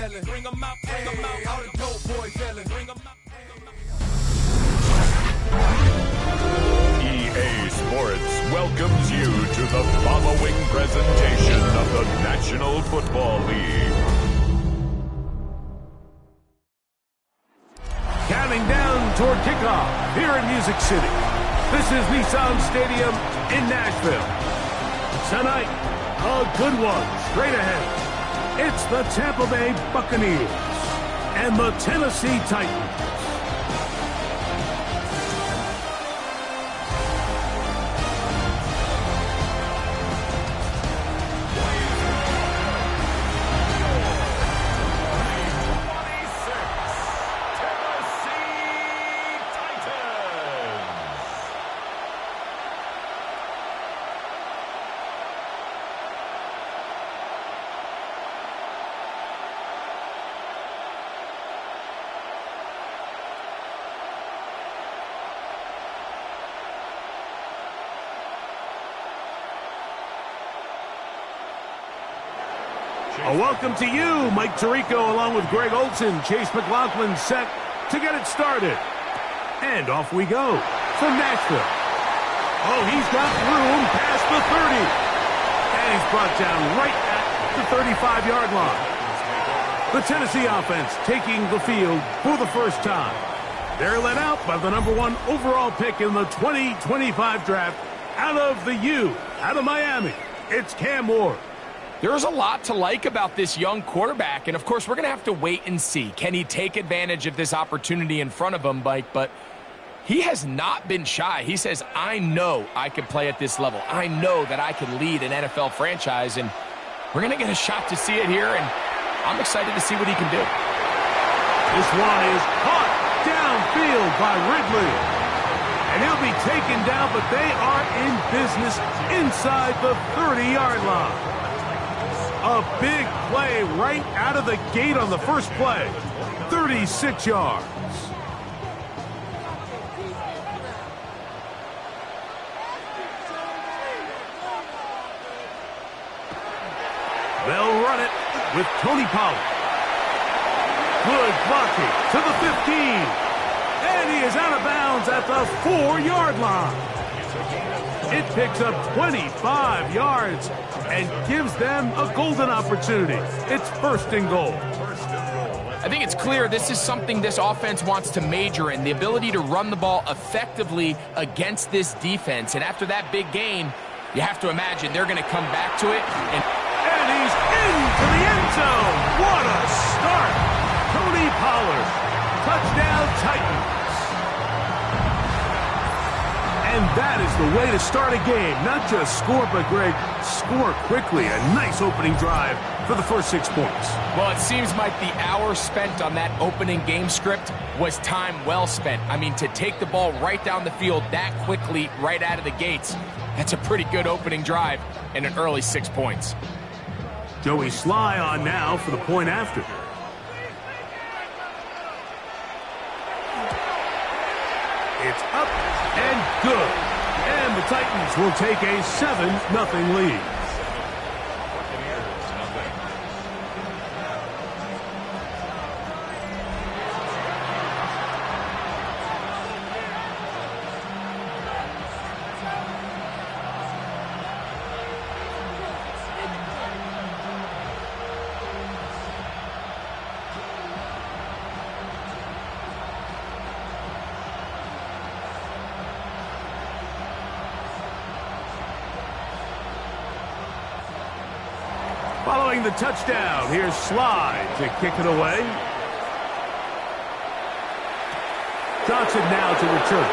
yelling. Bring them out, all the dope boys yelling. Bring them out. EA Sports welcomes you to the following presentation of the National Football League. Counting down toward kickoff here in Music City. This is Nissan Stadium in Nashville. Tonight, a good one straight ahead. It's the Tampa Bay Buccaneers and the Tennessee Titans. A welcome to you, Mike Tirico, along with Greg Olson. Chase McLaughlin set to get it started. And off we go from Nashville. Oh, he's got room past the 30. And he's brought down right at the 35-yard line. The Tennessee offense taking the field for the first time. They're led out by the #1 overall pick in the 2025 draft out of the U, out of Miami. It's Cam Ward. There's a lot to like about this young quarterback, and of course we're going to have to wait and see. Can he take advantage of this opportunity in front of him, Mike? But he has not been shy. He says, I know I can play at this level. I know that I can lead an NFL franchise, and we're going to get a shot to see it here, and I'm excited to see what he can do. This one is caught downfield by Ridley, and he'll be taken down, but they are in business inside the 30-yard line. A big play right out of the gate on the first play. 36 yards. They'll run it with Tony Pollard. Good blocking to the 15. And he is out of bounds at the 4-yard line. It picks up 25 yards and gives them a golden opportunity. It's first and goal. I think it's clear this is something this offense wants to major in, the ability to run the ball effectively against this defense. And after that big gain, you have to imagine they're going to come back to it. And he's into the end zone. What a start. Tony Pollard. Touchdown Titans. And that is the way to start a game. Not just score, but, Greg, score quickly. A nice opening drive for the first 6 points. Well, it seems like the hour spent on that opening game script was time well spent. I mean, to take the ball right down the field that quickly right out of the gates, that's a pretty good opening drive and an early 6 points. Joey Sly on now for the point after. It's up and good. And the Titans will take a 7-0 lead. Following the touchdown, here's Sly to kick it away. Johnson now to return.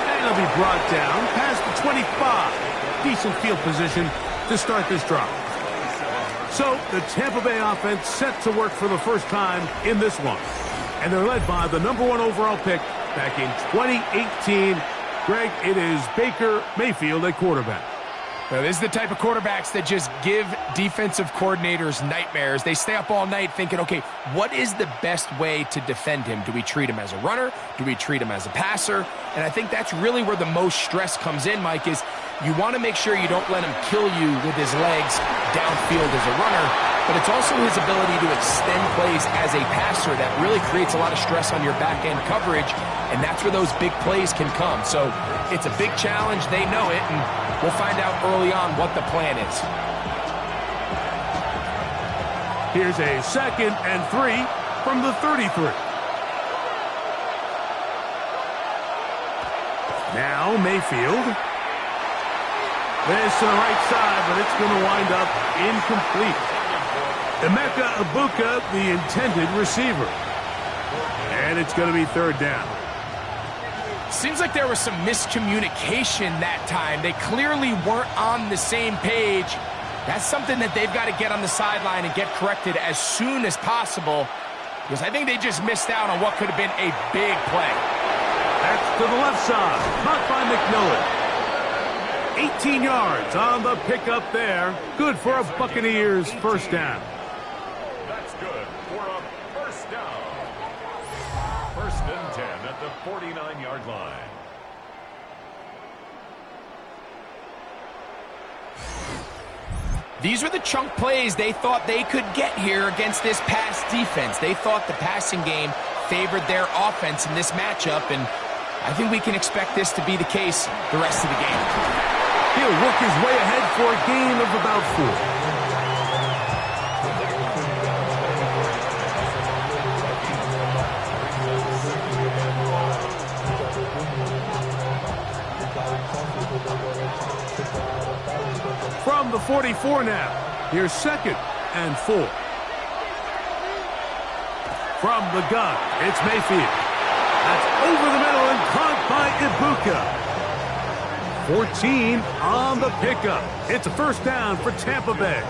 And he'll be brought down past the 25. Decent field position to start this drive. So the Tampa Bay offense set to work for the first time in this one. And they're led by the #1 overall pick back in 2018. Greg, it is Baker Mayfield at quarterback. Well, this is the type of quarterbacks that just give defensive coordinators nightmares. They stay up all night thinking, okay, what is the best way to defend him? Do we treat him as a runner? Do we treat him as a passer? And I think that's really where the most stress comes in, Mike, is you want to make sure you don't let him kill you with his legs downfield as a runner. but it's also his ability to extend plays as a passer that really creates a lot of stress on your back-end coverage, and that's where those big plays can come. So it's a big challenge. They know it, and we'll find out early on what the plan is. Here's a 2nd and 3 from the 33. Now Mayfield. This to the right side, but it's going to wind up incomplete. Emeka Ibuka, the intended receiver. And it's going to be 3rd down. Seems like there was some miscommunication that time. They clearly weren't on the same page. That's something that they've got to get on the sideline and get corrected as soon as possible, because I think they just missed out on what could have been a big play. That's to the left side. Caught by McMillan. 18 yards on the pickup there. Good for a Buccaneers 1st down. That's good for a 1st down. 1st and 10 at the 49-yard line. These were the chunk plays they thought they could get here against this pass defense. They thought the passing game favored their offense in this matchup, and I think we can expect this to be the case the rest of the game. He'll work his way ahead for a gain of about 4. From the 44 now, here's 2nd and 4. From the gun, it's Mayfield. That's over the middle and caught by Ibuka. 14 on the pickup. It's a 1st down for Tampa Bay.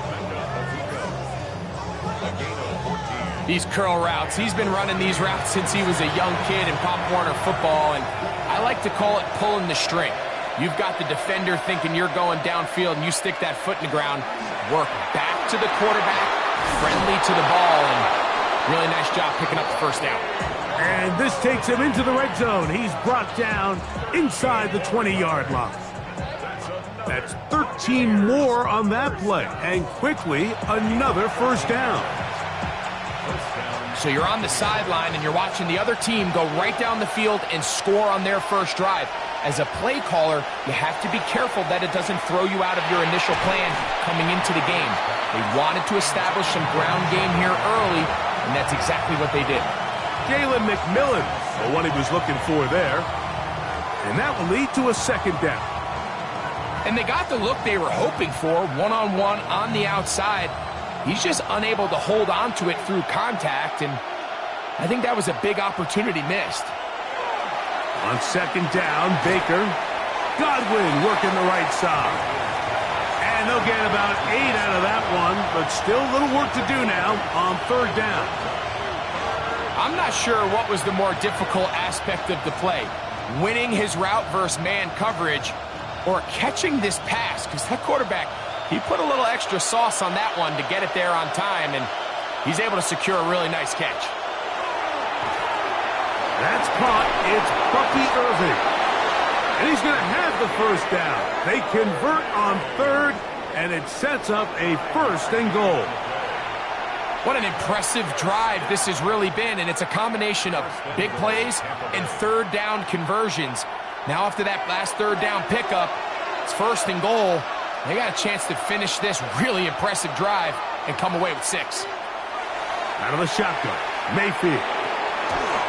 These curl routes, he's been running these routes since he was a young kid in Pop Warner football, and I like to call it pulling the string. You've got the defender thinking you're going downfield, and you stick that foot in the ground, work back to the quarterback, friendly to the ball, and really nice job picking up the 1st down. And this takes him into the red zone. He's brought down inside the 20-yard line. That's 13 more on that play, and quickly another 1st down. So you're on the sideline, and you're watching the other team go right down the field and score on their 1st drive. As a play caller, you have to be careful that it doesn't throw you out of your initial plan coming into the game. They wanted to establish some ground game here early, and that's exactly what they did. Jalen McMillan, the one he was looking for there. And that will lead to a 2nd down. And they got the look they were hoping for, one-on-one on the outside. He's just unable to hold on to it through contact, and I think that was a big opportunity missed. On 2nd down, Baker. Godwin working the right side. And they'll get about 8 out of that one, but still a little work to do now on 3rd down. I'm not sure what was the more difficult aspect of the play, winning his route versus man coverage, or catching this pass, because that quarterback, he put a little extra sauce on that one to get it there on time, and he's able to secure a really nice catch. That's caught. It's Bucky Irving. And he's going to have the 1st down. They convert on 3rd, and it sets up a 1st and goal. What an impressive drive this has really been, and it's a combination of big plays and 3rd down conversions. Now after that last 3rd down pickup, it's 1st and goal. They got a chance to finish this really impressive drive and come away with 6. Out of the shotgun, Mayfield.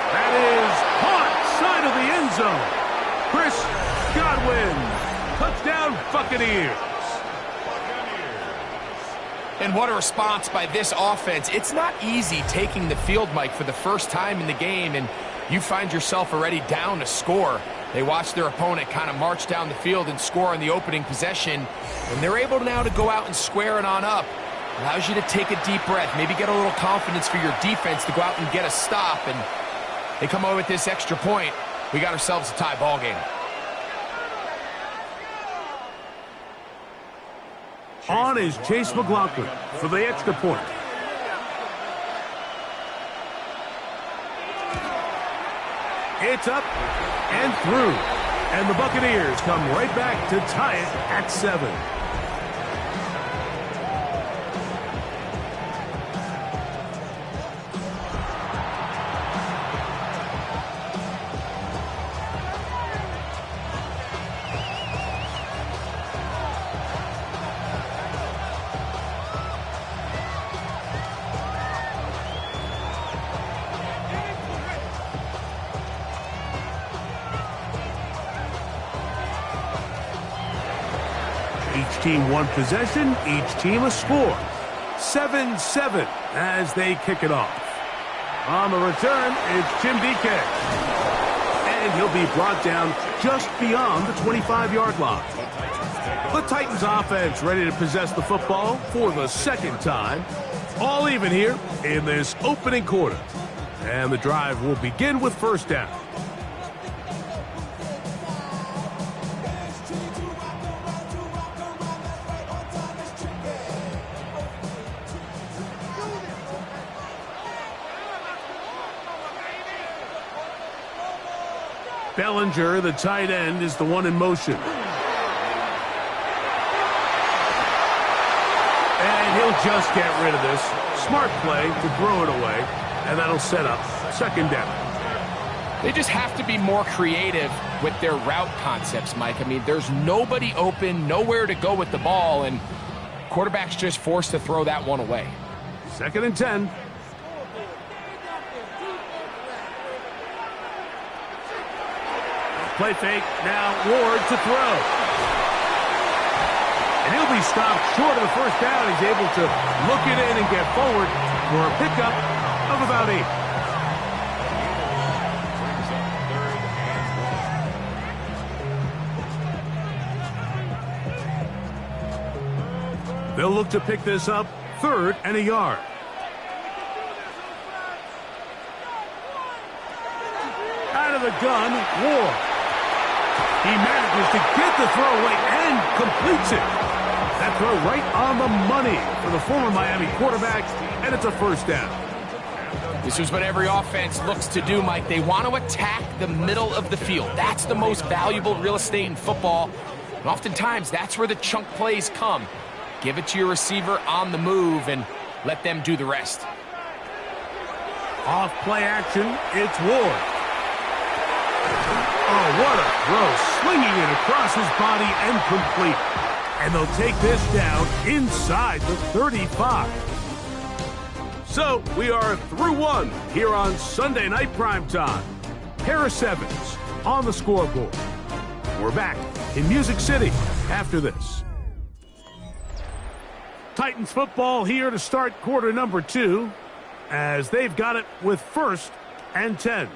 That is caught side of the end zone. Chris Godwin. Touchdown Buccaneers. And what a response by this offense. It's not easy taking the field, Mike, for the 1st time in the game, and you find yourself already down to score. They watch their opponent kind of march down the field and score on the opening possession, and they're able now to go out and square it on up. Allows you to take a deep breath, maybe get a little confidence for your defense to go out and get a stop, and they come away with this extra point. We got ourselves a tie ball game. On is Chase McLaughlin for the extra point. It's up and through. And the Buccaneers come right back to tie it at 7. Each team one possession, each team a score. 7-7 as they kick it off. On the return, it's Jim DK. And he'll be brought down just beyond the 25-yard line. The Titans offense ready to possess the football for the second time. All even here in this opening quarter. And the drive will begin with first down. Bellinger, the tight end, is the one in motion. And he'll just get rid of this. Smart play to throw it away, and that'll set up second down. They just have to be more creative with their route concepts, Mike. I mean, there's nobody open, nowhere to go with the ball, and quarterback's just forced to throw that one away. Second and 10. Play fake, now Ward to throw. And he'll be stopped short of the first down. He's able to look it in and get forward for a pickup of about 8. They'll look to pick this up, 3rd and a yard. Out of the gun, Ward. He manages to get the throw away and completes it. That throw right on the money for the former Miami quarterback, and it's a first down. This is what every offense looks to do, Mike. They want to attack the middle of the field. That's the most valuable real estate in football. And oftentimes, that's where the chunk plays come. Give it to your receiver on the move and let them do the rest. Off play action, it's Ward. Oh, what a throw. Slinging it across his body and complete. And they'll take this down inside the 35. So, we are through one here on Sunday Night Primetime. Harris Evans on the scoreboard. We're back in Music City after this. Titans football here to start quarter number 2 as they've got it with 1st and 10.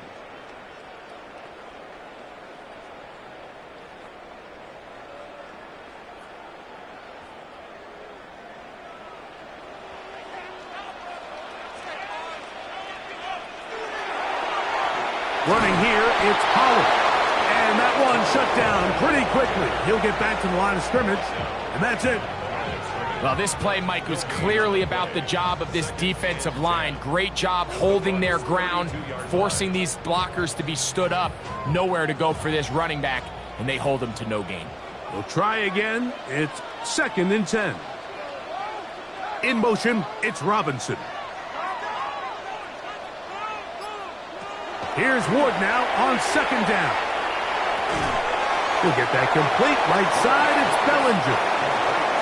Running here, it's Pollard. And that one shut down pretty quickly. He'll get back to the line of scrimmage, and that's it. Well, this play, Mike, was clearly about the job of this defensive line. Great job holding their ground, forcing these blockers to be stood up. Nowhere to go for this running back, and they hold him to no gain. We'll try again. It's 2nd and 10. In motion, it's Robinson. Here's Ward now on 2nd down. He'll get that complete. Right side, it's Bellinger.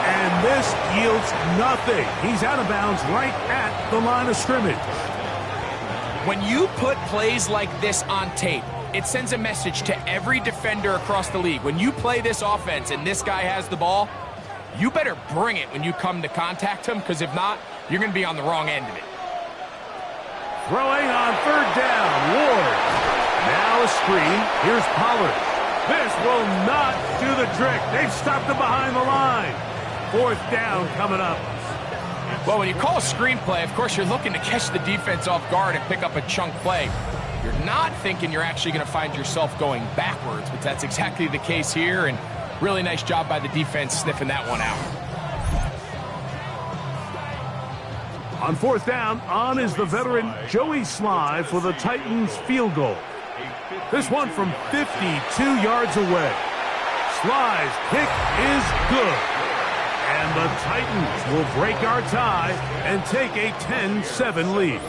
And this yields nothing. He's out of bounds right at the line of scrimmage. When you put plays like this on tape, it sends a message to every defender across the league. When you play this offense and this guy has the ball, you better bring it when you come to contact him, because if not, you're going to be on the wrong end of it. Throwing on 3rd down, Ward. Now a screen. Here's Pollard. This will not do the trick. They've stopped him behind the line. 4th down coming up. Well, when you call a screenplay, of course, you're looking to catch the defense off guard and pick up a chunk play. You're not thinking you're actually going to find yourself going backwards, but that's exactly the case here, and really nice job by the defense sniffing that one out. On 4th down, on is the veteran Joey Sly for the Titans field goal. This one from 52 yards away. Sly's kick is good. And the Titans will break our tie and take a 10-7 lead.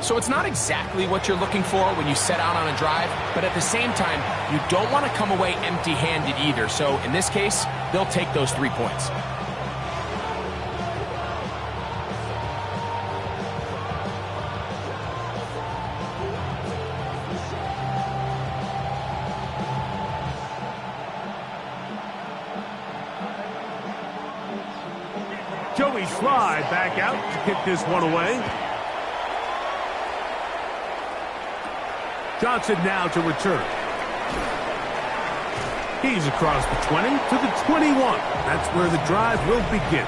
So it's not exactly what you're looking for when you set out on a drive, but at the same time, you don't want to come away empty-handed either. So in this case, they'll take those 3 points. Joey Slide back out to kick this one away. Johnson now to return. He's across the 20 to the 21. That's where the drive will begin.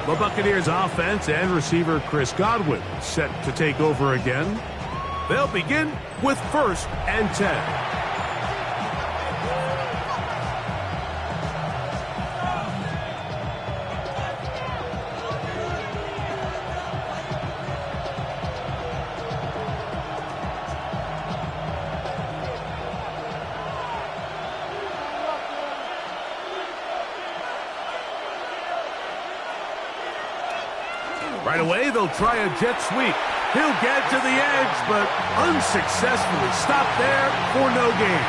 The Buccaneers offense and receiver Chris Godwin set to take over again. They'll begin with 1st and 10. Right away, they'll try a jet sweep. He'll get to the edge, but unsuccessfully stopped there for no gain.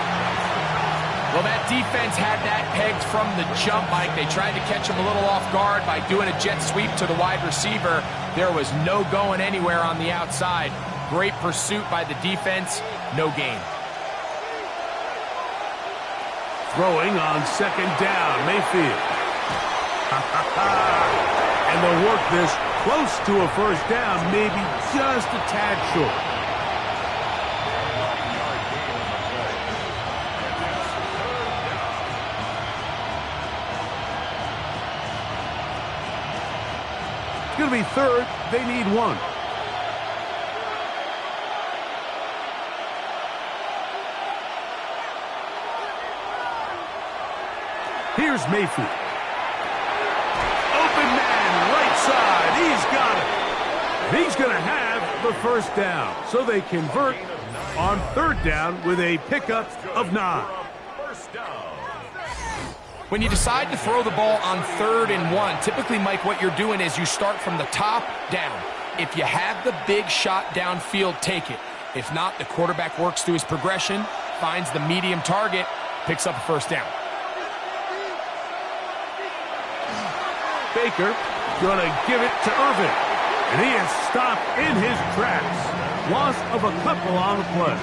Well, that defense had that pegged from the jump, Mike. They tried to catch him a little off guard by doing a jet sweep to the wide receiver. There was no going anywhere on the outside. Great pursuit by the defense. No gain. Throwing on 2nd down, Mayfield. And they'll work this close to a 1st down, maybe just a tad short. It's going to be 3rd. They need 1. Here's Mayfield. Open man, right side. He's got it. He's going to have the 1st down. So they convert on 3rd down with a pickup of 9. When you decide to throw the ball on 3rd and 1, typically, Mike, what you're doing is you start from the top down. If you have the big shot downfield, take it. If not, the quarterback works through his progression, finds the medium target, picks up a 1st down. Baker going to give it to Irvin. And he is stopped in his tracks. Loss of a couple on the play.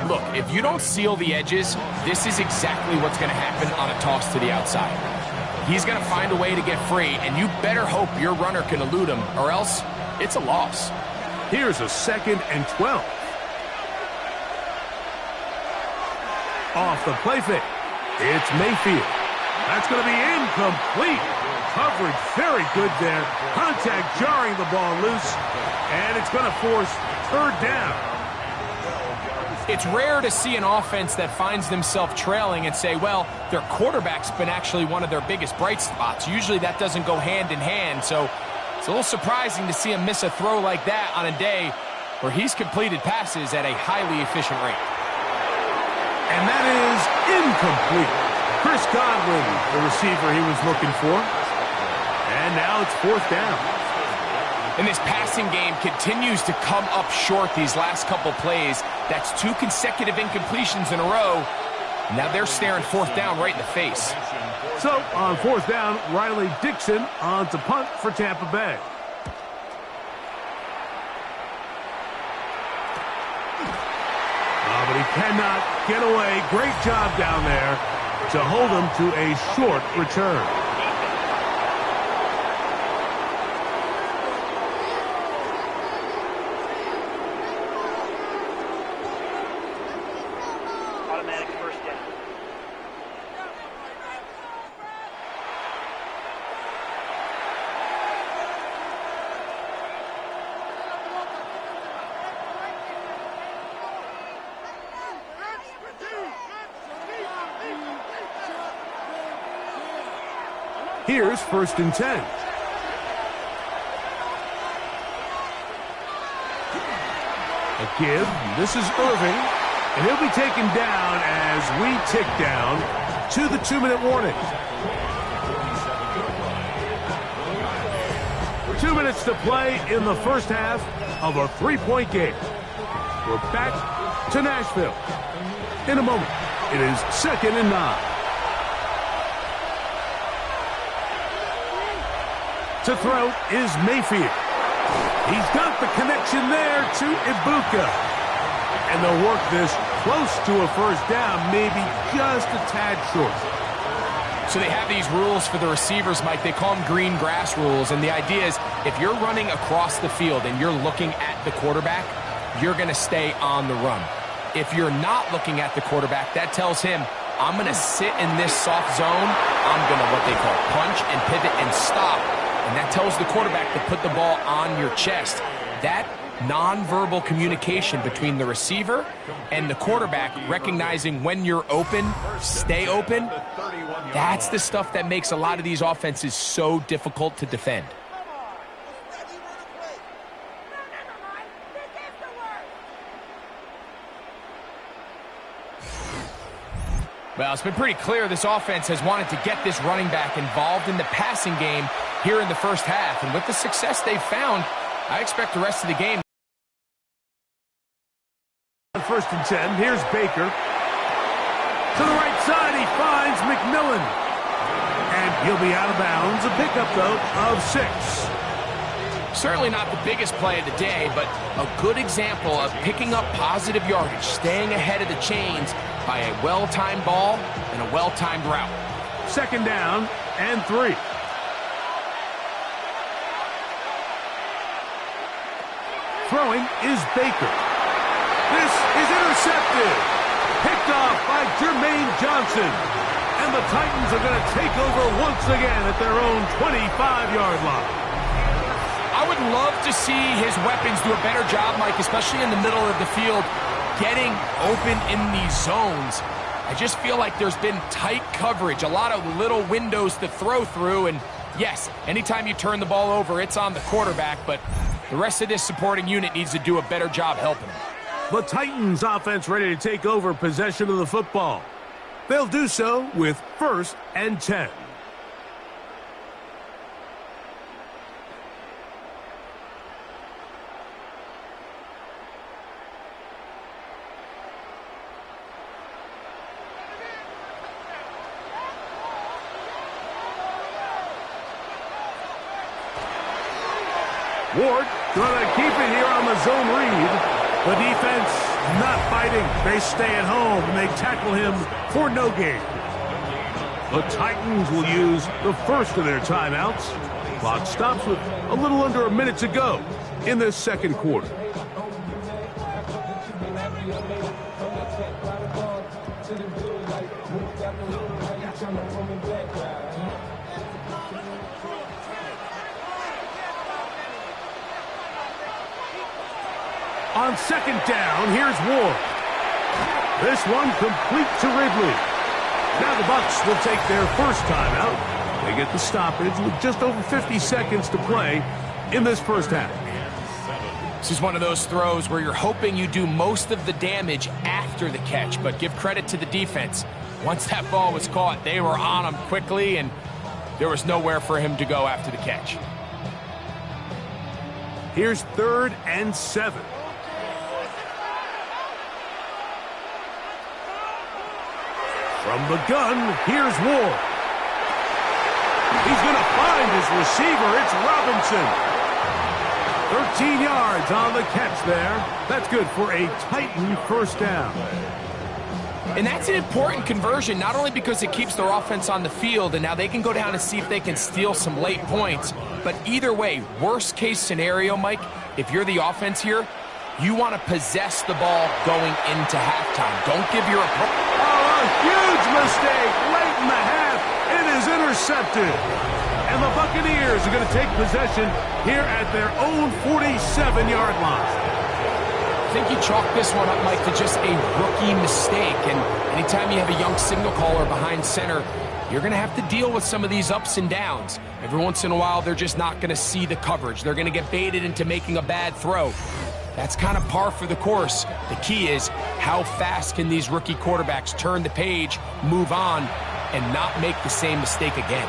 Look, if you don't seal the edges, this is exactly what's going to happen on a toss to the outside. He's going to find a way to get free, and you better hope your runner can elude him, or else it's a loss. Here's a 2nd and 12. Off the play fake. It's Mayfield. That's going to be incomplete. Coverage very good there. Contact jarring the ball loose. And it's going to force 3rd down. It's rare to see an offense that finds themselves trailing and say, well, their quarterback's been actually one of their biggest bright spots. Usually that doesn't go hand in hand. So it's a little surprising to see him miss a throw like that on a day where he's completed passes at a highly efficient rate. And that is incomplete. Chris Godwin, the receiver he was looking for. And now it's 4th down. And this passing game continues to come up short these last couple plays. That's 2 consecutive incompletions in a row. Now they're staring 4th down right in the face. So on 4th down, Riley Dixon on to punt for Tampa Bay. But he cannot get away. Great job down there to hold him to a short return. Automatic 1st down. Here's 1st and 10. A give. This is Irving. And he'll be taken down as we tick down to the 2-minute warning. 2 minutes to play in the 1st half of a 3-point game. We're back to Nashville. In a moment, it is 2nd and 9. To throw is Mayfield. He's got the connection there to Ibuka. And they'll work this close to a 1st down, maybe just a tad short. So they have these rules for the receivers, Mike. They call them green grass rules. And the idea is if you're running across the field and you're looking at the quarterback, you're going to stay on the run. If you're not looking at the quarterback, that tells him, I'm going to sit in this soft zone. I'm going to what they call punch and pivot and stop. And that tells the quarterback to put the ball on your chest. That nonverbal communication between the receiver and the quarterback, recognizing when you're open, stay open, that's the stuff that makes a lot of these offenses so difficult to defend. Well, it's been pretty clear this offense has wanted to get this running back involved in the passing game here in the first half. And with the success they've found, I expect the rest of the game. On 1st and 10, here's Baker. To the right side, he finds McMillan. And he'll be out of bounds. A pickup, though, of 6. Certainly not the biggest play of the day, but a good example of picking up positive yardage, staying ahead of the chains by a well-timed ball and a well-timed route. 2nd down and 3. Throwing is Baker. This is intercepted. Picked off by Jermaine Johnson. And the Titans are going to take over once again at their own 25-yard line. I would love to see his weapons do a better job, Mike, especially in the middle of the field, getting open in these zones. I just feel like there's been tight coverage, a lot of little windows to throw through, and yes, anytime you turn the ball over, it's on the quarterback, but the rest of this supporting unit needs to do a better job helping him. The Titans offense ready to take over possession of the football. They'll do so with 1st and 10. Ward gonna keep it here on the zone read. The defense not fighting. They stay at home and they tackle him for no gain. The Titans will use the first of their timeouts. Clock stops with a little under a minute to go in this 2nd quarter. On 2nd down, here's Ward. This one complete to Ridley. Now the Bucs will take their first timeout. They get the stoppage with just over 50 seconds to play in this first half. This is one of those throws where you're hoping you do most of the damage after the catch, but give credit to the defense. Once that ball was caught, they were on him quickly, and there was nowhere for him to go after the catch. Here's 3rd and 7. From the gun, here's Ward. He's going to find his receiver. It's Robinson. 13 yards on the catch there. That's good for a Titan first down. And that's an important conversion, not only because it keeps their offense on the field, and now they can go down and see if they can steal some late points. But either way, worst case scenario, Mike, if you're the offense here, you want to possess the ball going into halftime. Don't give your opponent... Oh, a huge mistake late in the half. It is intercepted. And the Buccaneers are going to take possession here at their own 47-yard line. I think you chalk this one up, Mike, to just a rookie mistake. And anytime you have a young signal caller behind center, you're going to have to deal with some of these ups and downs. Every once in a while, they're just not going to see the coverage. They're going to get baited into making a bad throw. That's kind of par for the course. The key is how fast can these rookie quarterbacks turn the page, move on, and not make the same mistake again.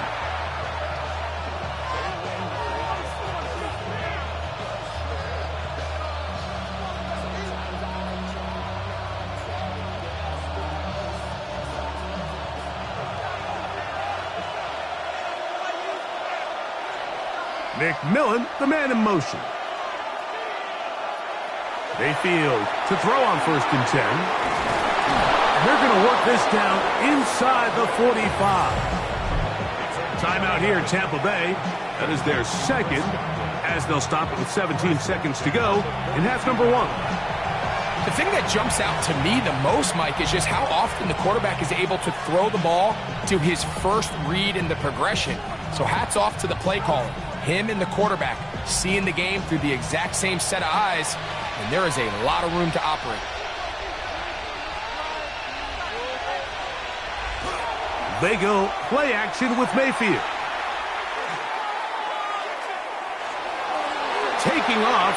McMillan, the man in motion. Mayfield to throw on 1st and 10. They're going to work this down inside the 45. Timeout here, Tampa Bay. That is their second, as they'll stop it with 17 seconds to go in half number 1. The thing that jumps out to me the most, Mike, is just how often the quarterback is able to throw the ball to his first read in the progression. So hats off to the play caller. Him and the quarterback seeing the game through the exact same set of eyes, and there is a lot of room to operate. They go play action with Mayfield. Taking off.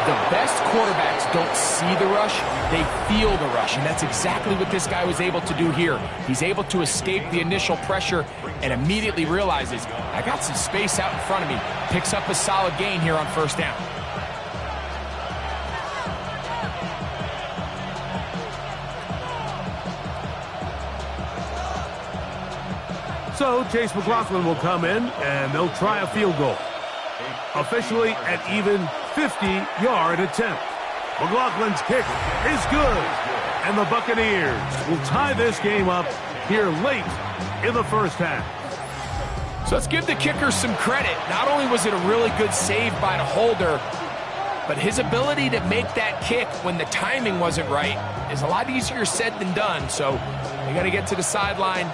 The best quarterbacks don't see the rush, they feel the rush, and that's exactly what this guy was able to do here. He's able to escape the initial pressure and immediately realizes, I got some space out in front of me. Picks up a solid gain here on first down. So Chase McLaughlin will come in, and they'll try a field goal. Officially an even 50-yard attempt. McLaughlin's kick is good, and the Buccaneers will tie this game up here late in the first half. So let's give the kicker some credit. Not only was it a really good save by the holder, but his ability to make that kick when the timing wasn't right is a lot easier said than done. So they got to get to the sideline.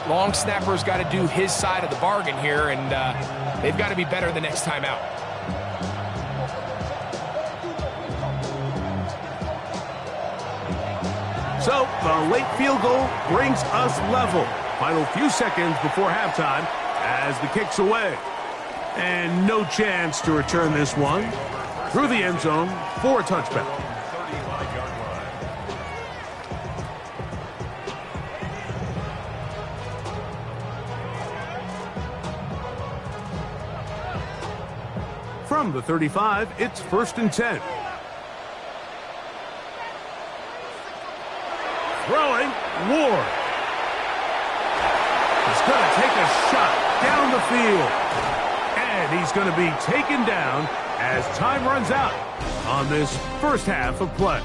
Long snapper's got to do his side of the bargain here, and they've got to be better the next time out. So the late field goal brings us level. Final few seconds before halftime as the kick's away. And no chance to return this one through the end zone for a touchback. 35-yard line. From the 35, it's 1st and 10. Throwing, Ward. He's going to take a shot down the field. And he's going to be taken down as time runs out on this first half of play.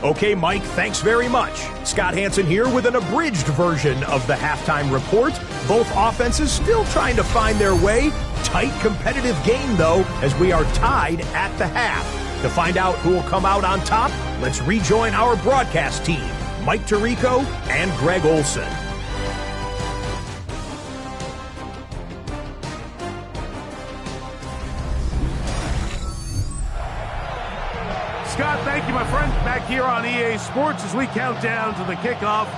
Okay, Mike, thanks very much. Scott Hansen here with an abridged version of the halftime report. Both offenses still trying to find their way. Tight, competitive game, though, as we are tied at the half. To find out who will come out on top, let's rejoin our broadcast team, Mike Tirico and Greg Olson. Scott, thank you, my friend. Back here on EA Sports as we count down to the kickoff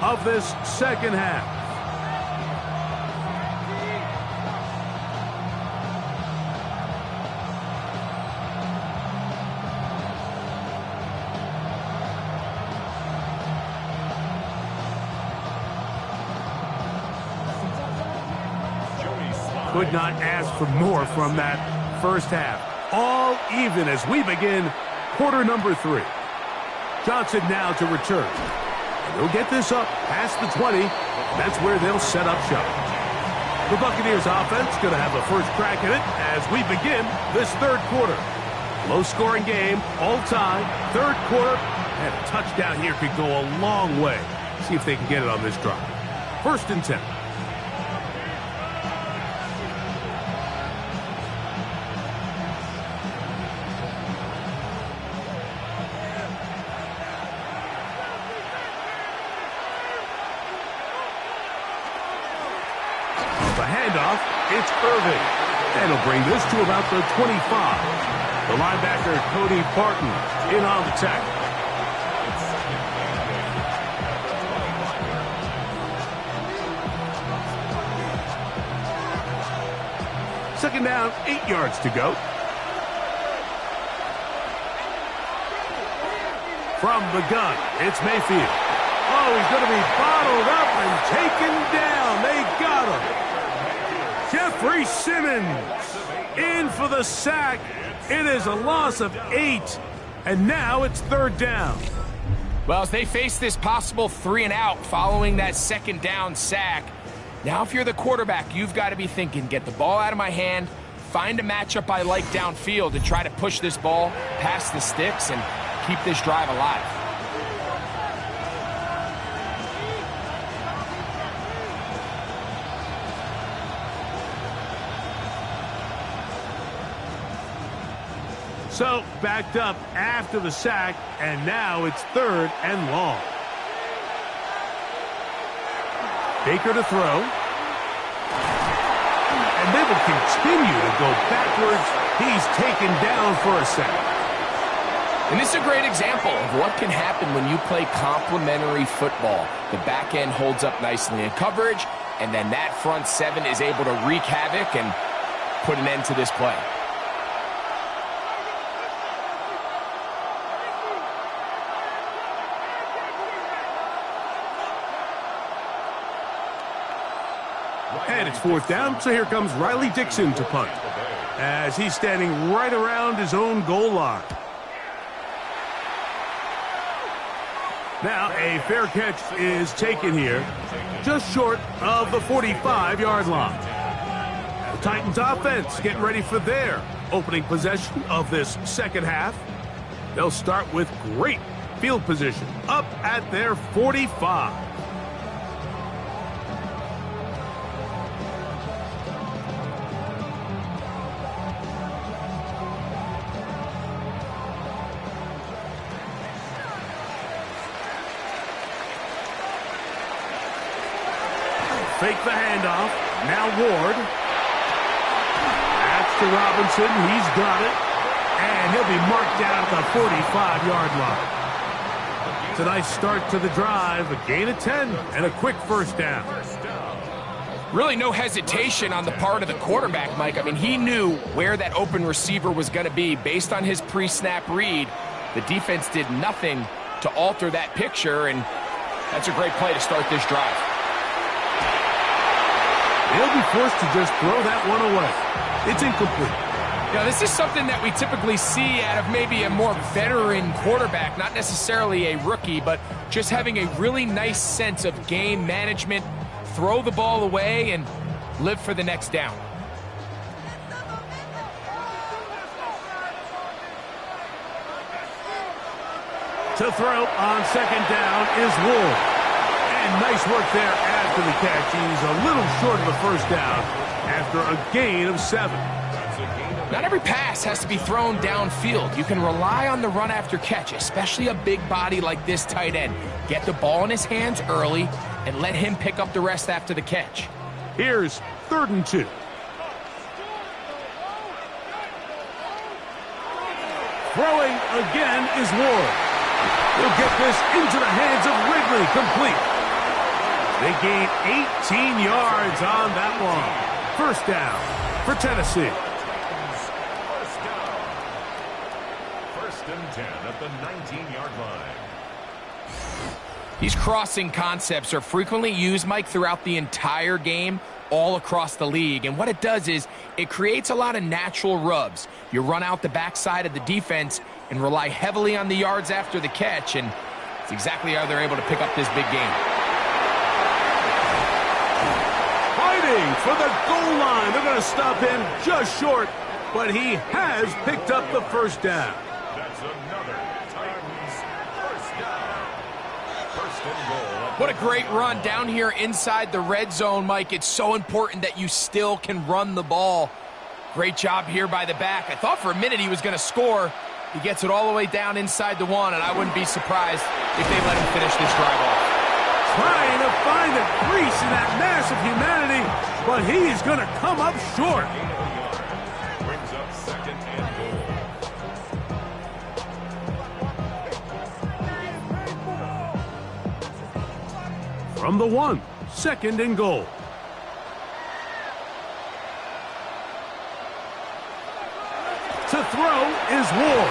of this second half. Could not ask for more from that first half. All even as we begin quarter number 3. Johnson now to return. And he'll get this up past the 20. That's where they'll set up shop. The Buccaneers offense going to have the first crack at it as we begin this third quarter. Low-scoring game, all time, third quarter. And a touchdown here could go a long way. See if they can get it on this drive. 1st and 10. It's Irving. And he'll bring this to about the 25. The linebacker, Cody Barton, in on the tackle. Second down, 8 yards to go. From the gun, it's Mayfield. Oh, he's going to be bottled up and taken down. They got him. Jeffrey Simmons in for the sack. It is a loss of 8, and now it's third down. Well, as they face this possible 3 and out following that second down sack, now if you're the quarterback, you've got to be thinking, get the ball out of my hand, find a matchup I like downfield, and try to push this ball past the sticks and keep this drive alive. So, backed up after the sack, and now it's 3rd and long. Baker to throw. And they will continue to go backwards. He's taken down for a sack. And this is a great example of what can happen when you play complementary football. The back end holds up nicely in coverage, and then that front 7 is able to wreak havoc and put an end to this play. And it's 4th down, so here comes Riley Dixon to punt, as he's standing right around his own goal line. Now, a fair catch is taken here, just short of the 45-yard line. The Titans offense getting ready for their opening possession of this second half. They'll start with great field position up at their 45. Fake the handoff. Now Ward. That's to Robinson. He's got it. And he'll be marked down at the 45-yard line. It's a nice start to the drive. A gain of 10 and a quick 1st down. Really no hesitation on the part of the quarterback, Mike. I mean, he knew where that open receiver was going to be based on his pre-snap read. The defense did nothing to alter that picture, and that's a great play to start this drive. He'll be forced to just throw that one away. It's incomplete. Now, this is something that we typically see out of maybe a more veteran quarterback, not necessarily a rookie, but just having a really nice sense of game management, throw the ball away, and live for the next down. To throw on 2nd down is Ward. And nice work there after the catch. He's a little short of the 1st down after a gain of 7. Not every pass has to be thrown downfield. You can rely on the run after catch, especially a big body like this tight end. Get the ball in his hands early and let him pick up the rest after the catch. Here's 3rd and 2. Throwing again is Ward. He'll get this into the hands of Ridley, complete. They gain 18 yards on that one. 1st down for Tennessee. 1st and 10 at the 19-yard line. These crossing concepts are frequently used, Mike, throughout the entire game, all across the league. And what it does is it creates a lot of natural rubs. You run out the backside of the defense and rely heavily on the yards after the catch, and it's exactly how they're able to pick up this big game. Fighting for the goal line. They're going to stop him just short, but he has picked up the 1st down. That's another Titans 1st down. 1st and goal. What a great run down here inside the red zone, Mike. It's so important that you still can run the ball. Great job here by the back. I thought for a minute he was going to score. He gets it all the way down inside the 1, and I wouldn't be surprised if they let him finish this drive off. Trying to find a crease in that mass of humanity, but he's going to come up short. Brings up 2nd and goal. From the 1, 2nd and goal. To throw is Ward.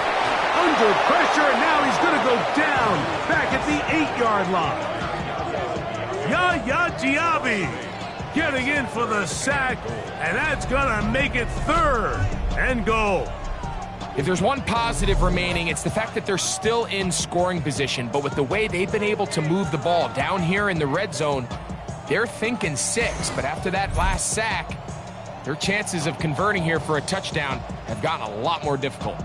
Under pressure, and now he's going to go down back at the 8-yard line. Yaya Diaby getting in for the sack, and that's going to make it 3rd and goal. If there's one positive remaining, it's the fact that they're still in scoring position. But with the way they've been able to move the ball down here in the red zone, they're thinking 6. But after that last sack, their chances of converting here for a touchdown have gotten a lot more difficult.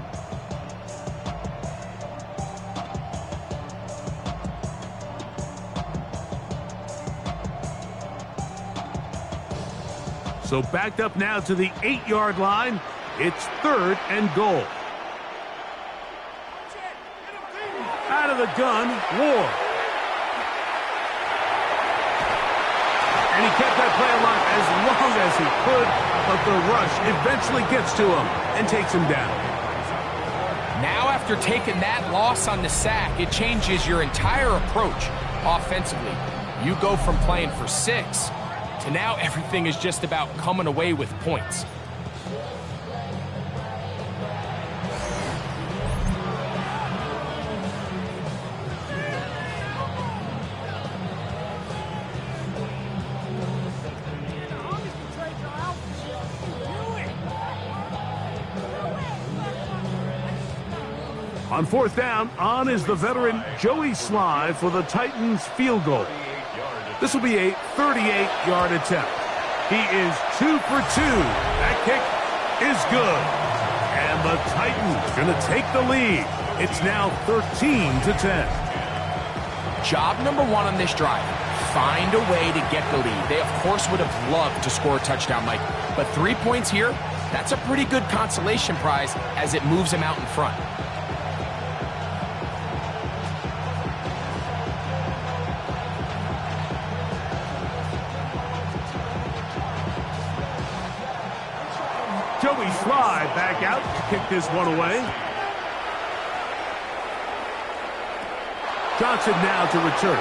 So backed up now to the 8-yard line. It's 3rd and goal. of the gun, Ward. And he kept that play alive as long as he could, but the rush eventually gets to him and takes him down. Now after taking that loss on the sack, it changes your entire approach offensively. You go from playing for 6 to now everything is just about coming away with points. On 4th down, on is the veteran Joey Sly for the Titans field goal. This will be a 38-yard attempt. He is 2 for 2. That kick is good. And the Titans going to take the lead. It's now 13-10. Job number 1 on this drive, find a way to get the lead. They, of course, would have loved to score a touchdown, Mike. But 3 points here, that's a pretty good consolation prize as it moves them out in front. Joey Sly back out to kick this one away. Johnson now to return.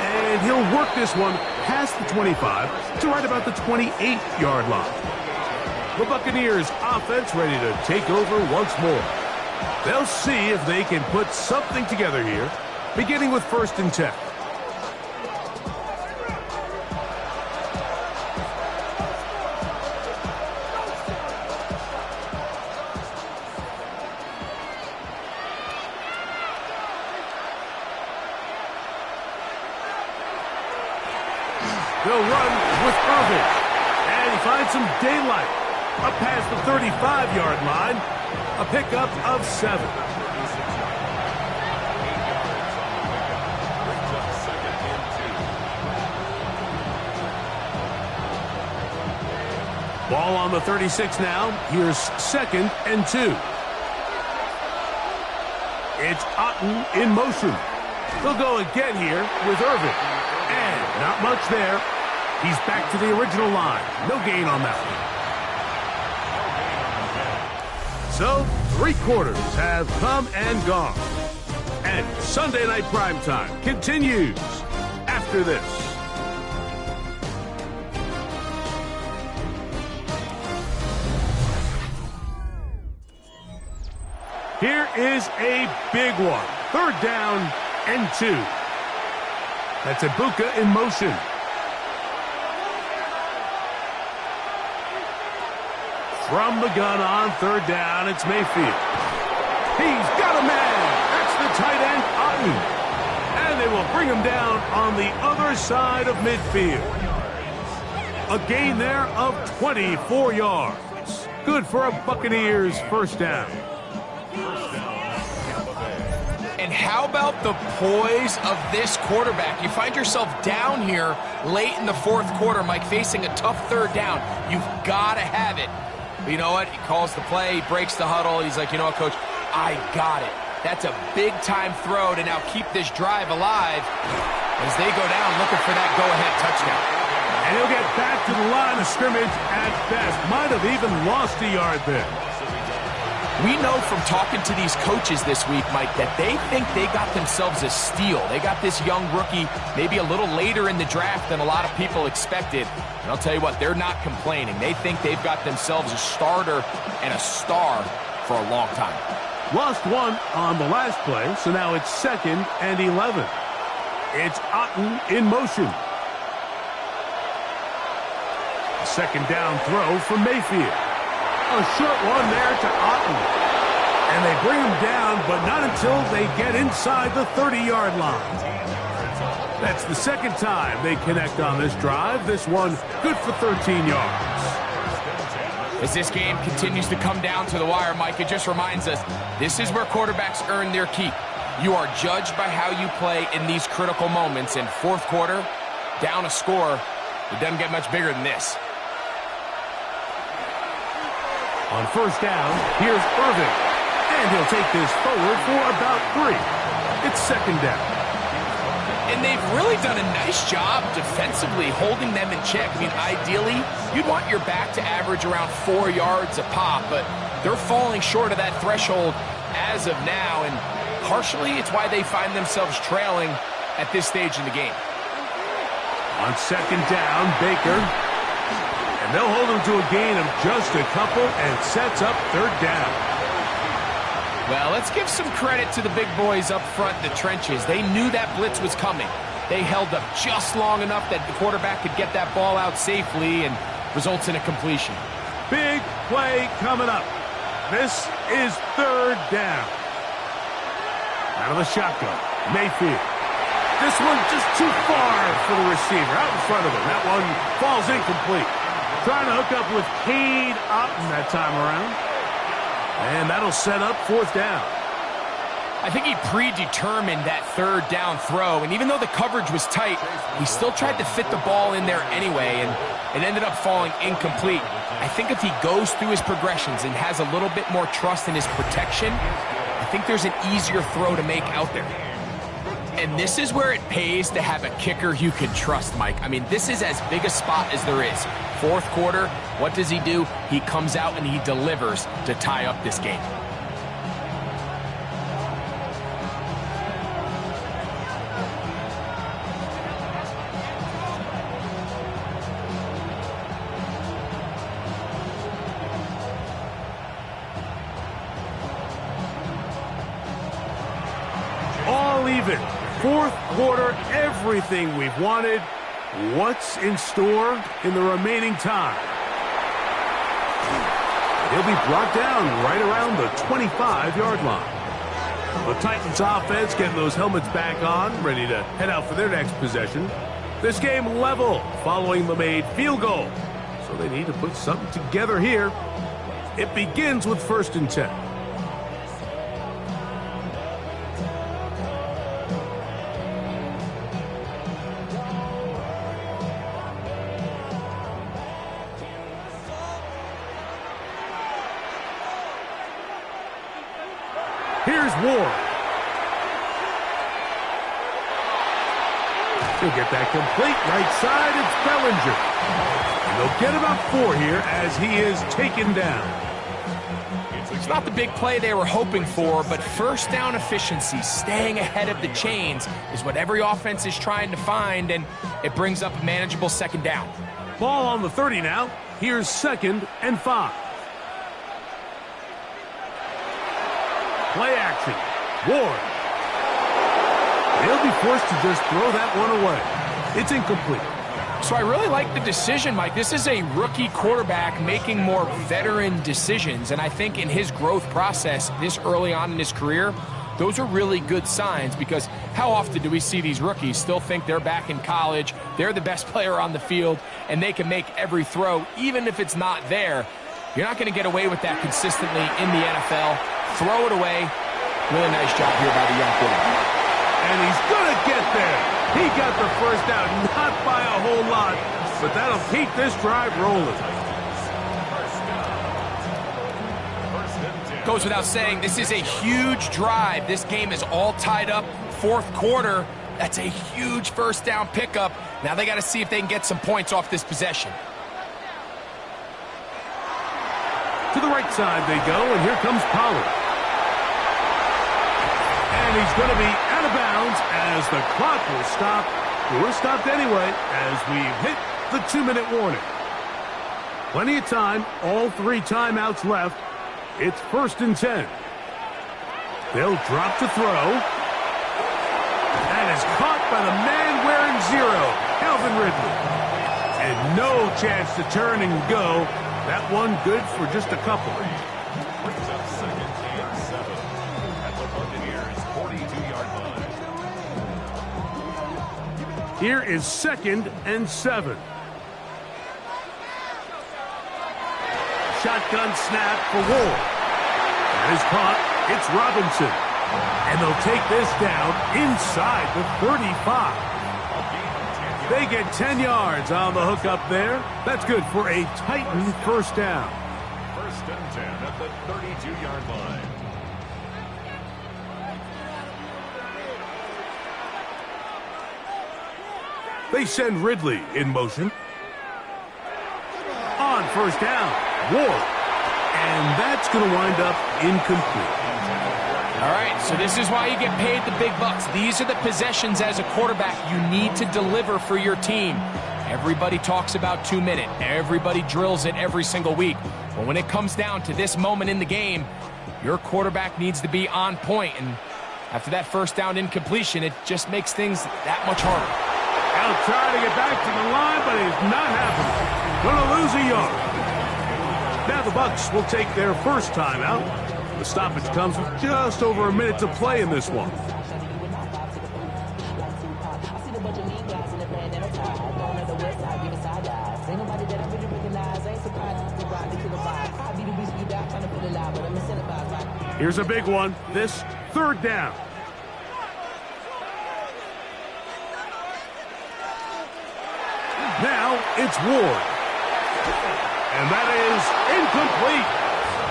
And he'll work this one past the 25 to right about the 28-yard line. The Buccaneers offense ready to take over once more. They'll see if they can put something together here, beginning with 1st and 10. They'll run with Irvin. And he finds some daylight. Up past the 35-yard line. A pickup of 7. Ball on the 36 now. Here's 2nd and 2. It's Otten in motion. They'll go again here with Irvin. And not much there. He's back to the original line. No gain on that one. So, 3 quarters have come and gone. And Sunday Night Primetime continues after this. Here is a big one. 3rd down and 2. That's Ibuka in motion. From the gun on 3rd down, it's Mayfield. He's got a man. That's the tight end, Otten. And they will bring him down on the other side of midfield. A gain there of 24 yards. Good for a Buccaneers 1st down. And how about the poise of this quarterback? You find yourself down here late in the 4th quarter, Mike, facing a tough 3rd down. You've got to have it. But you know what? He calls the play, he breaks the huddle. He's like, you know what, Coach? I got it. That's a big-time throw to now keep this drive alive as they go down looking for that go-ahead touchdown. And he'll get back to the line of scrimmage at best. Might have even lost a yard there. We know from talking to these coaches this week, Mike, that they think they got themselves a steal. They got this young rookie maybe a little later in the draft than a lot of people expected. And I'll tell you what, they're not complaining. They think they've got themselves a starter and a star for a long time. Lost one on the last play, so now it's 2nd and 11. It's Otten in motion. A 2nd down throw from Mayfield. A short one there to Otten. And they bring him down, but not until they get inside the 30-yard line. That's the 2nd time they connect on this drive. This one good for 13 yards. As this game continues to come down to the wire, Mike, it just reminds us, this is where quarterbacks earn their keep. You are judged by how you play in these critical moments. In 4th quarter, down a score, it doesn't get much bigger than this. On 1st down, here's Irvin. And he'll take this forward for about 3. It's second down. And they've really done a nice job defensively holding them in check. I mean, ideally, you'd want your back to average around 4 yards a pop, but they're falling short of that threshold as of now, and partially it's why they find themselves trailing at this stage in the game. On second down, Baker. And they'll hold him to a gain of just a couple and sets up third down. Well, let's give some credit to the big boys up front in the trenches. They knew that blitz was coming. They held up just long enough that the quarterback could get that ball out safely and results in a completion. Big play coming up. This is third down. Out of the shotgun, Mayfield. This one just too far for the receiver, out in front of him. That one falls incomplete. Trying to hook up with Cade Otton that time around. And that'll set up fourth down. I think he predetermined that third down throw, and even though the coverage was tight, he still tried to fit the ball in there anyway, and it ended up falling incomplete. I think if he goes through his progressions and has a little bit more trust in his protection, I think there's an easier throw to make out there. And this is where it pays to have a kicker you can trust, Mike. I mean, this is as big a spot as there is. Fourth quarter, what does he do? He comes out and he delivers to tie up this game. All even. Fourth quarter, everything we've wanted. What's in store in the remaining time? He'll be brought down right around the 25-yard line. The Titans offense getting those helmets back on, ready to head out for their next possession. This game level following the made field goal. So they need to put something together here. It begins with 1st and 10. Here's Ward. He'll get that complete right side. It's Bellinger. And they'll get about 4 here as he is taken down. It's not the big play they were hoping for, but first down efficiency, staying ahead of the chains, is what every offense is trying to find, and it brings up a manageable second down. Ball on the 30 now. Here's 2nd and 5. Play action. Ward. He'll be forced to just throw that one away. It's incomplete. So I really like the decision, Mike. This is a rookie quarterback making more veteran decisions, and I think in his growth process this early on in his career, those are really good signs, because how often do we see these rookies still think they're back in college, they're the best player on the field, and they can make every throw, even if it's not there. You're not going to get away with that consistently in the NFL. Throw it away. Really nice job here by the young quarterback. And he's going to get there. He got the first down, not by a whole lot, but that'll keep this drive rolling. Goes without saying, this is a huge drive. This game is all tied up. Fourth quarter, that's a huge first down pickup. Now they got to see if they can get some points off this possession. To the right side they go, and here comes Pollard. And he's going to be out of bounds as the clock will stop. We're stopped anyway as we've hit the 2-minute warning. Plenty of time, all 3 timeouts left. It's 1st and 10. They'll drop to throw. And is caught by the man wearing 0, Calvin Ridley. And no chance to turn and go. That one good for just a couple. Brings up 2nd and 7 at the Buccaneers' 42-yard line. Here is 2nd and 7. Shotgun snap for Ward. That is caught. It's Robinson. And they'll take this down inside the 35. They get 10 yards on the hook up there. That's good for a Titan first down. 1st and 10 at the 32-yard line. They send Ridley in motion. On first down, Ward. And that's going to wind up incomplete. All right, so this is why you get paid the big bucks. These are the possessions as a quarterback you need to deliver for your team. Everybody talks about 2-minute. Everybody drills it every single week. But when it comes down to this moment in the game, your quarterback needs to be on point. And after that first down incompletion, it just makes things that much harder. I'll try to get back to the line, but it's not happening. Going to lose a yard. Now the Bucs will take their first timeout. The stoppage comes with just over a minute to play in this one. Here's a big one. This third down. Now it's Ward. And that is incomplete.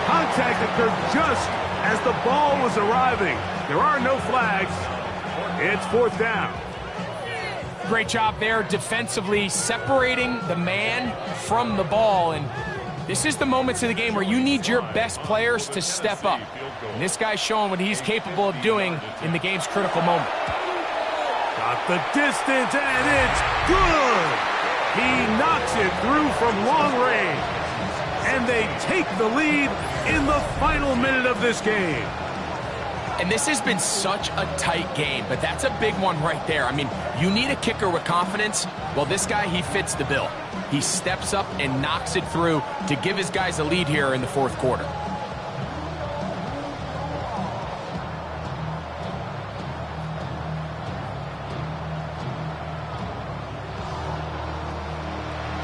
Contact occurred just as the ball was arriving. There are no flags. It's fourth down. Great job there defensively separating the man from the ball. And this is the moments of the game where you need your best players to step up. And this guy's showing what he's capable of doing in the game's critical moment. Got the distance, and it's good. He knocks it through from long range. And they take the lead in the final minute of this game. And this has been such a tight game, but that's a big one right there. I mean, you need a kicker with confidence. Well, this guy, he fits the bill. He steps up and knocks it through to give his guys a lead here in the fourth quarter.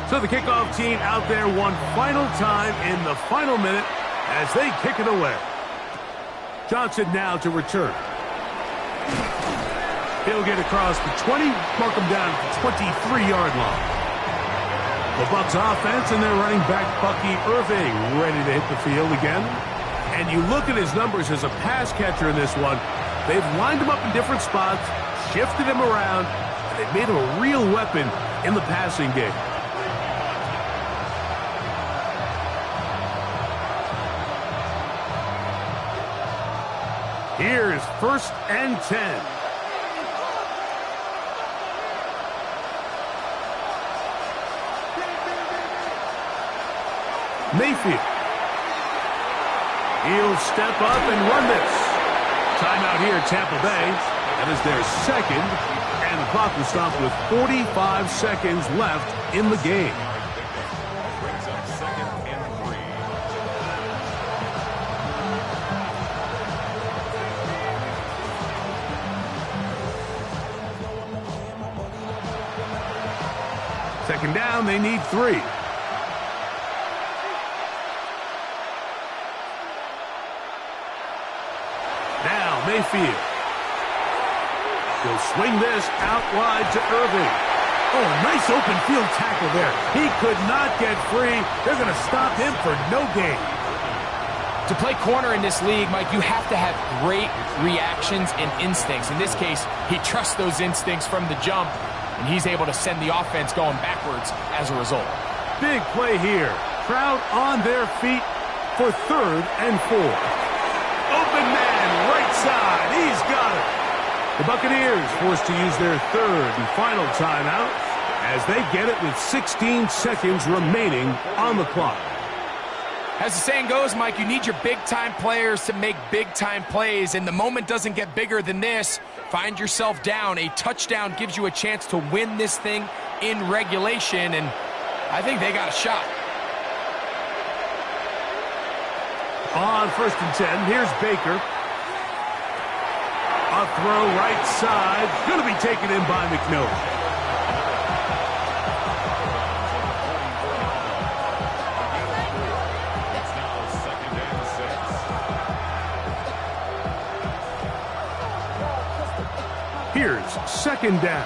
So the kickoff team out there one final time in the final minute as they kick it away. Johnson now to return. He'll get across the 20, mark him down at the 23-yard line. The Bucs offense and their running back Bucky Irving ready to hit the field again. And you look at his numbers as a pass catcher in this one. They've lined him up in different spots, shifted him around, and they've made him a real weapon in the passing game. Here's 1st and 10. Mayfield. He'll step up and run this. Timeout here at Tampa Bay. That is their second, and the clock will stop with 45 seconds left in the game. Brings up 2nd and 3. Second down, they need 3. Now Mayfield. He'll swing this out wide to Irving. Oh, nice open field tackle there. He could not get free. They're going to stop him for no gain. To play corner in this league, Mike, you have to have great reactions and instincts. In this case, he trusts those instincts from the jump, and he's able to send the offense going backwards as a result. Big play here. Crowd on their feet for 3rd and 4. Open man, right side. He's got it. The Buccaneers forced to use their 3rd and final timeout as they get it with 16 seconds remaining on the clock. As the saying goes, Mike, you need your big-time players to make big-time plays, and the moment doesn't get bigger than this. Find yourself down. A touchdown gives you a chance to win this thing in regulation, and I think they got a shot. On 1st and 10, here's Baker. A throw right side. Going to be taken in by McNote. Here's 2nd down.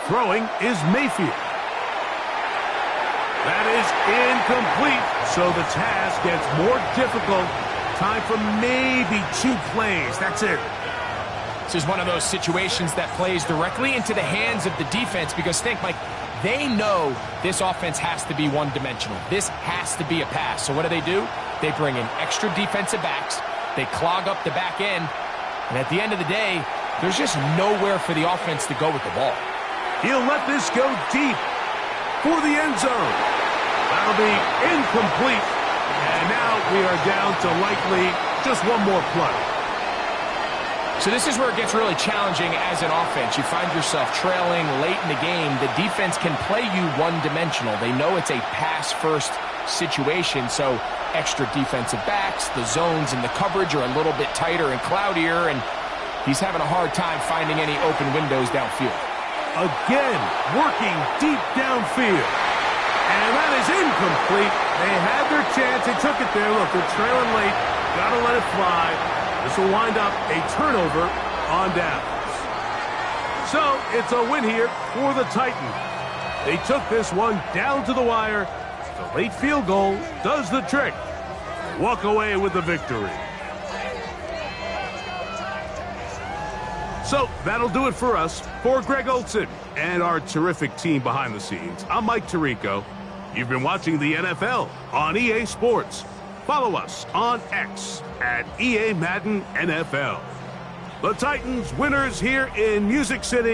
Throwing is Mayfield. That is incomplete, so the task gets more difficult. Time for maybe 2 plays. That's it. This is one of those situations that plays directly into the hands of the defense because think, Mike, they know this offense has to be one-dimensional. This has to be a pass. So what do? They bring in extra defensive backs. They clog up the back end. And at the end of the day, there's just nowhere for the offense to go with the ball. He'll let this go deep for the end zone. That'll be incomplete. And now we are down to likely just one more play. So this is where it gets really challenging as an offense. You find yourself trailing late in the game. The defense can play you one-dimensional. They know it's a pass-first situation, so extra defensive backs, the zones and the coverage are a little bit tighter and cloudier, and he's having a hard time finding any open windows downfield. Again, working deep downfield. And that is incomplete. They had their chance. They took it there. Look, they're trailing late. Got to let it fly. This will wind up a turnover on downs. So it's a win here for the Titans. They took this one down to the wire. The late field goal does the trick. Walk away with the victory. So that'll do it for us. For Greg Olsen and our terrific team behind the scenes, I'm Mike Tirico. You've been watching the NFL on EA Sports. Follow us on X at EA Madden NFL. The Titans winners here in Music City.